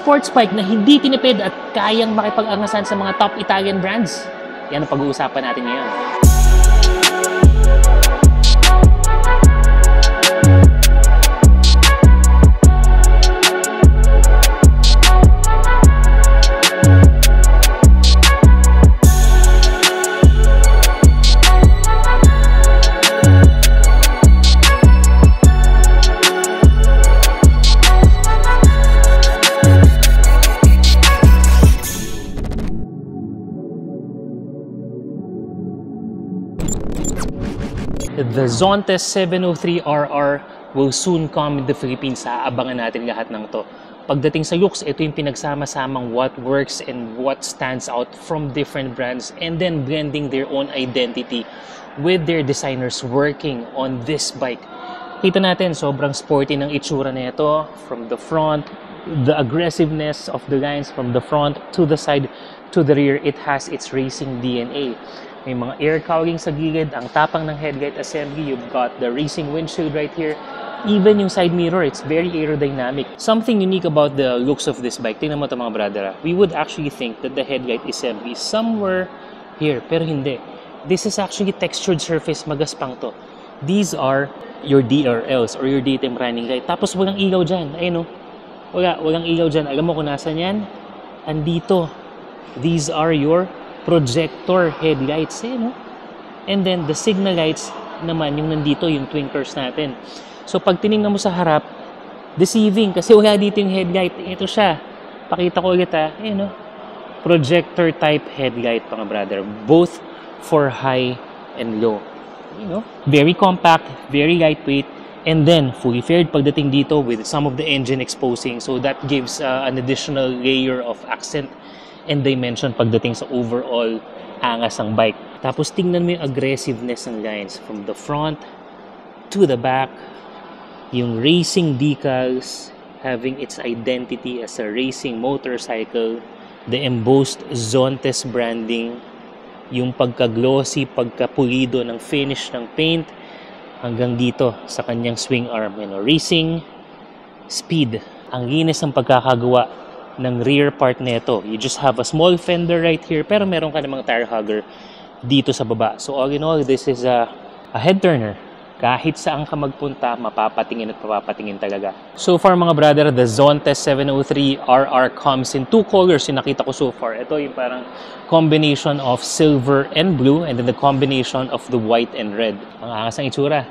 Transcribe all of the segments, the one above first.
sports bike na hindi tinipid at kayang makipag-angasan sa mga top Italian brands. Yan ang pag-uusapan natin ngayon. The Zontes 703RR will soon come in the Philippines. Aabangan natin lahat ng to. Pagdating sa looks, ito yung pinagsama-samang what works and what stands out from different brands and then blending their own identity with their designers working on this bike. Kita natin, sobrang sporty ng itsura na ito. From the front, the aggressiveness of the lines from the front to the side to the rear, it has its racing DNA. May mga air cowling sa gilid, ang tapang ng headlight assembly, you've got the racing windshield right here. Even yung side mirror, it's very aerodynamic. Something unique about the looks of this bike, tingnan mo ito mga brother, we would actually think that the headlight assembly is somewhere here, pero hindi. This is actually textured surface, magaspang to. These are your DRLs or your daytime running light. Tapos walang ilaw dyan, ayun o. Walang ilaw dyan. Alam mo kung nasan yan? Andito. These are your projector headlights, no? And then the signal lights naman yung nandito, yung twinkers natin. So pag tiningnan mo sa harap, deceiving kasi wala dito yung headlight. Ito siya. Pakita ko ulit no? Projector type headlight, mga brother. Both for high and low. Very compact, very lightweight, and then fully faired pagdating dito with some of the engine exposing. So that gives an additional layer of accent and dimension pagdating sa overall angas ng bike. Tapos tingnan mo yung aggressiveness ng lines from the front to the back. Yung racing decals having its identity as a racing motorcycle. The embossed Zontes branding. Yung pagka-glossy, pagka-pulido ng finish ng paint hanggang dito sa kanyang swing arm. Racing speed. Ang linis ng pagkakagawa ng rear part nito. You just have a small fender right here, pero meron ka namang tire hugger dito sa baba. So all in all, this is a head turner. Kahit saan ka magpunta, mapapatingin at mapapatingin talaga. So far mga brother, the Zontes 703RR comes in two colors yung nakita ko so far. Ito yung parang combination of silver and blue, and then the combination of the white and red. Ang angas ng itsura.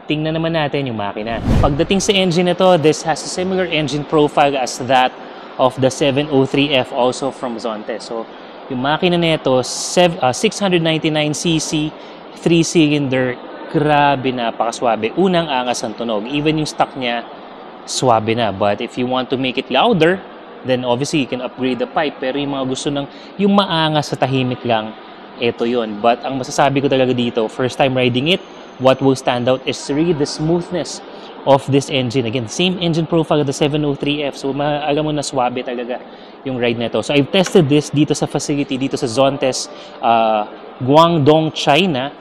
Tingnan naman natin yung makina. Pagdating sa engine nito, this has a similar engine profile as that of the 703F also from Zontes. So, yung makina nito, 699cc, 3-cylinder, grabe, napakaswabe. Unang angas ang tunog. Even yung stock niya, swabe na. But if you want to make it louder, then obviously you can upgrade the pipe. Pero yung mga gusto ng, yung maangas sa tahimik lang, ito yon. But ang masasabi ko talaga dito, first time riding it, what will stand out is really the smoothness of this engine. Again, same engine profile of the 703F. So, alam mo na swabe talaga yung ride nito. So, I've tested this dito sa facility, dito sa Zontes, Guangdong, China.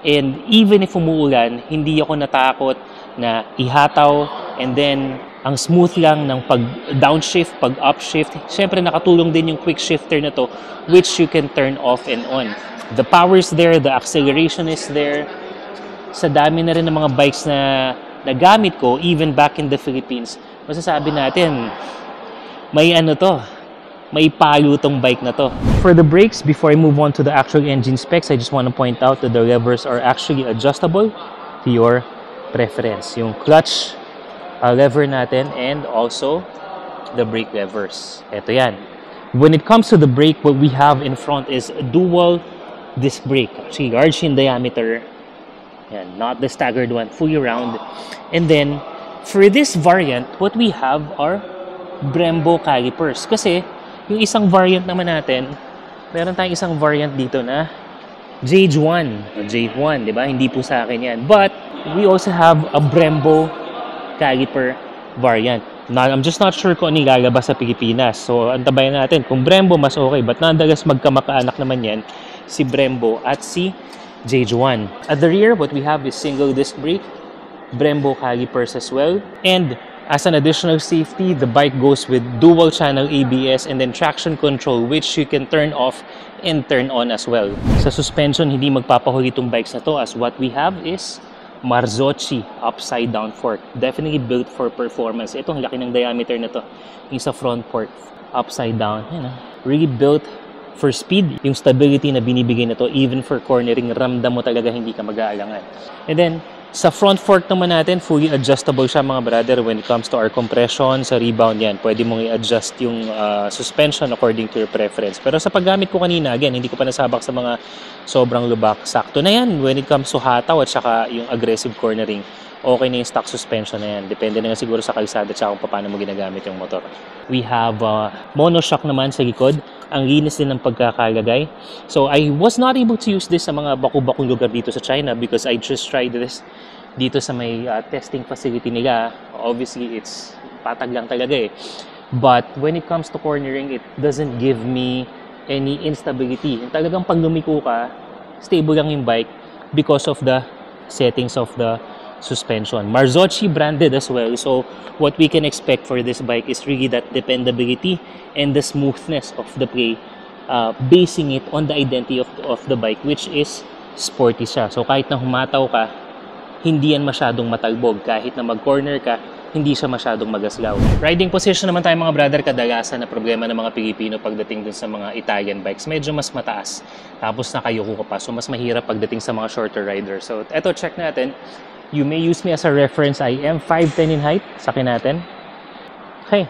And even if umuulan, hindi ako natakot na ihataw. And then, ang smooth lang ng pag-downshift, pag-upshift. Siyempre, nakatulong din yung quick shifter na to, which you can turn off and on. The power is there, the acceleration is there. Sa dami na rin ng mga bikes na nagamit ko, even back in the Philippines, masasabi natin, may may palo tong bike na to. For the brakes, before I move on to the actual engine specs, I just want to point out that the levers are actually adjustable to your preference. Yung clutch lever natin and also the brake levers. Ito yan. When it comes to the brake, what we have in front is a dual disc brake. Actually, large in diameter. Yan, not the staggered one, fully round. And then, for this variant, what we have are Brembo calipers. Kasi, yung isang variant naman natin, meron tayong isang variant dito na J1, di ba? Hindi po sa akin yan. But, we also have a Brembo caliper variant. Now, I'm just not sure kung ano ilalabas sa Pilipinas. So, antabayan natin. Kung Brembo, mas okay. But nonetheless, magkamaka-anak naman yan, si Brembo at si J1. At the rear, what we have is single disc brake, Brembo calipers as well, and As an additional safety, the bike goes with dual channel ABS and then traction control, which you can turn off and turn on as well. Sa suspension, hindi magpapahuli itong bikes na to, as what we have is Marzocchi upside down fork. Definitely built for performance. Ito, ang laki ng diameter na to. Yung sa front fork, upside down. Really built for speed. Yung stability na binibigay na to, even for cornering, ramdam mo talaga hindi ka mag-aalangan. And then, sa front fork naman natin, fully adjustable siya mga brother when it comes to our compression, sa rebound yan. Pwede mong i-adjust yung suspension according to your preference. Pero sa paggamit ko kanina, again, hindi ko pa nasabak sa mga sobrang lubak. Sakto na yan when it comes to hataw at saka yung aggressive cornering. Okay na yung stock suspension na yan. Depende na nga siguro sa kalsada at saka kung paano mo ginagamit yung motor. We have monoshock naman sa likod. Ang linis din ng pagkakalagay. So I was not able to use this sa mga baku-bakong lugar dito sa China because I just tried this dito sa may testing facility nila. Obviously, it's patag lang talaga eh. But when it comes to cornering, it doesn't give me any instability. Talagang pag lumiko ka, stable lang yung bike because of the settings of the suspension. Marzocchi branded as well, so what we can expect for this bike is really that dependability and the smoothness of the play, basing it on the identity of the bike, which is sporty siya. So kahit na humataw ka, hindi yan masyadong matalbog. Kahit na mag-corner ka, hindi siya masyadong magaslaw. Riding position naman tayo mga brother, kadalasan na problema ng mga Pilipino pagdating dun sa mga Italian bikes, medyo mas mataas. Tapos nakayuko ka pa, so mas mahirap pagdating sa mga shorter riders. So eto, check natin. You may use me as a reference. I am 5'10" in height. Sakin natin. Okay.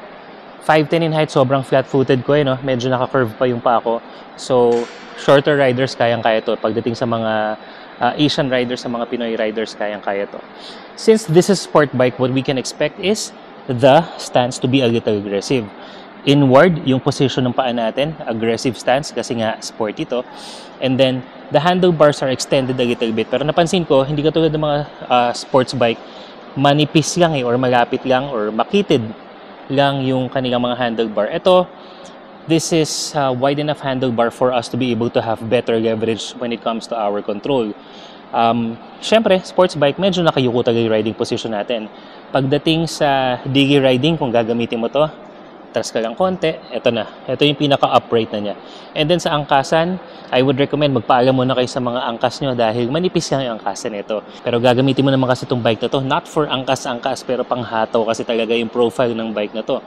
5'10" in height. Sobrang flat-footed ko eh, no? Medyo naka-curve pa yung pa ako. So, shorter riders, kayang-kaya to. Pagdating sa mga Asian riders, sa mga Pinoy riders, kayang-kaya to. Since this is sport bike, what we can expect is the stance to be a little aggressive. Inward, yung position ng paa natin, aggressive stance, kasi nga sporty to. And then, the handlebars are extended a little bit. Pero napansin ko, hindi katulad ng mga sports bike, manipis lang eh, or malapit lang, or makitid lang yung kanilang mga handlebar. Ito, this is wide enough handlebar for us to be able to have better leverage when it comes to our control. Siyempre, sports bike, medyo nakayuko talaga yung riding position natin. Pagdating sa daily riding, kung gagamitin mo to, tras ka lang konti, eto na. Ito yung pinaka-upright na niya. And then sa angkasan, I would recommend magpaalam muna kayo sa mga angkas nyo dahil manipis lang yung angkasan nito. Pero gagamitin mo naman kasi itong bike na to, not for angkas-angkas, pero panghataw kasi talaga yung profile ng bike na to.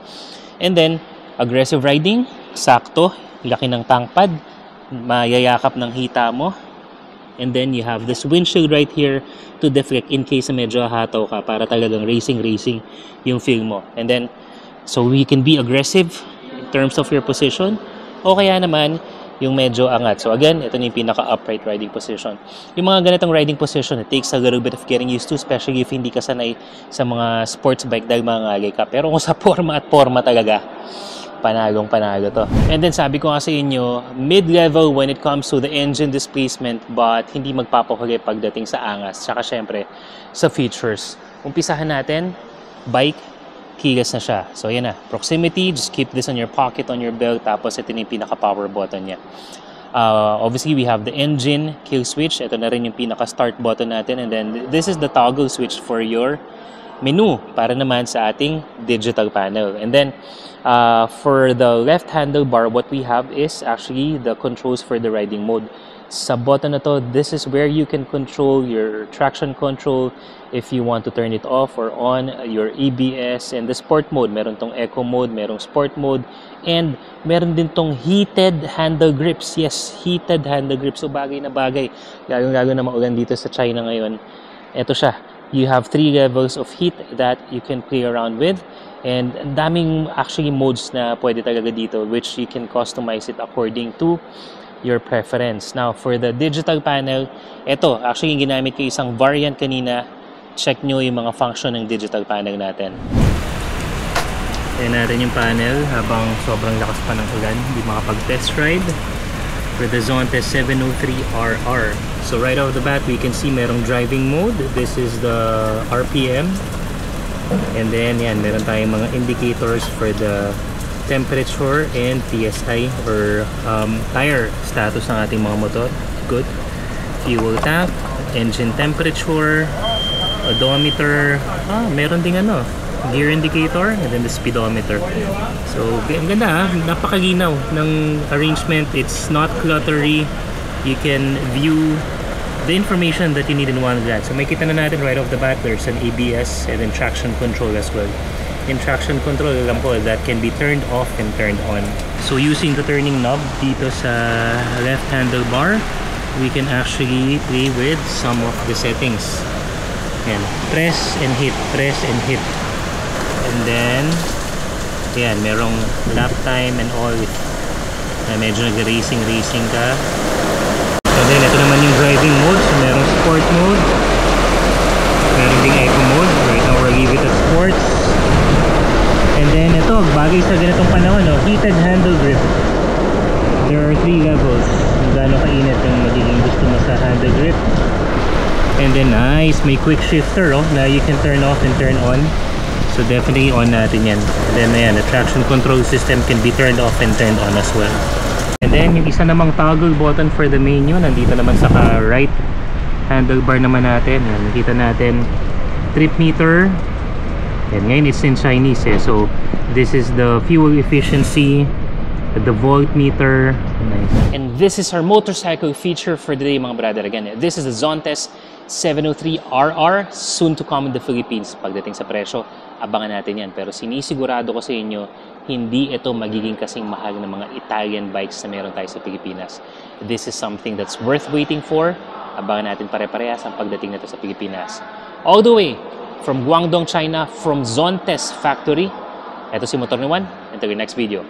And then, aggressive riding, sakto, laki ng tank pad, mayayakap ng hita mo. And then you have this windshield right here to deflect in case medyo hataw ka para talagang racing yung feel mo. And then, so we can be aggressive in terms of your position o kaya naman yung medyo angat. So again, ito na yung pinaka-upright riding position. Yung mga ganitong riding position, it takes a little bit of getting used to, especially if hindi ka sanay sa mga sports bike dahil mangalay ka. Pero kung sa forma talaga, panalo to. And then sabi ko nga sa inyo, mid-level when it comes to the engine displacement but hindi magpapahuli pagdating sa angas. Tsaka syempre, sa features. Umpisahan natin, bike, kilos na siya. So yan na, proximity, just keep this on your pocket, on your belt, tapos ito na yung pinaka-power button niya. Obviously, we have the engine kill switch. Ito na rin yung pinaka-start button natin. And then, this is the toggle switch for your menu para naman sa ating digital panel. And then, for the left handlebar, what we have is actually the controls for the riding mode. Sa button na to, this is where you can control your traction control if you want to turn it off or on, your ABS, and the sport mode. Meron tong eco mode, merong sport mode, and meron din tong heated handle grips. Yes, heated handle grips. So bagay na bagay. Lalo na maulan dito sa China ngayon. Ito siya. You have 3 levels of heat that you can play around with. And ang daming actually modes na pwede talaga dito, which you can customize it according to your preference. Now, for the digital panel, ito, actually ginamit ko isang variant kanina. Check nyo yung mga function ng digital panel natin. Ayan natin yung panel habang sobrang lakas pa ng ulan, hindi makapag-test ride. For the Zonte 703RR. So right off the bat, we can see merong driving mode. This is the RPM. And then, yan, meron tayong mga indicators for the temperature and PSI or tire status ng ating mga motor. Good. Fuel tank, engine temperature, odometer. Meron ding ano, gear indicator, and then the speedometer. So, ang ganda napakaginaw ng arrangement. It's not cluttery. You can view the information that you need in one glance. So, makita na natin right off the bat, there's an ABS and then traction control as well. In traction control, alam ko, that can be turned off and turned on. So, using the turning knob dito sa left handlebar, we can actually play with some of the settings. Yan. Press and hit, press and hit. And then, yan, merong lap time and all. Medyo nag-racing ka. So then, ito naman yung driving mode. So, merong sport mode. Meron ding eco mode. Right now, we'll leave it at sports. And then, ito, bagay sa ganitong panahon, no? Heated handle grip. There are 3 levels. Kung gaano kainit yung magiging gusto mo sa handle grip. And then, nice. May quick shifter, oh. Now, you can turn off and turn on. So definitely on natin yan. And then ayan, the traction control system can be turned off and turned on as well. And then yung isa namang toggle button for the menu, nandito naman sa right handlebar naman natin. Ayan, nakita natin trip meter. And ngayon it's in Chinese so this is the fuel efficiency, the voltmeter. Nice. And this is our motorcycle feature for the day, mga brother. Again, this is the Zontes 703RR, soon to come in the Philippines. Pagdating sa presyo, abangan natin yan. Pero sinisigurado ko sa inyo, hindi ito magiging kasing mahal ng mga Italian bikes na meron tayo sa Pilipinas. This is something that's worth waiting for. Abangan natin pare-parehas ang pagdating nito sa Pilipinas. All the way from Guangdong, China, from Zontes Factory. Ito si Motor ni Juan. Until your next video.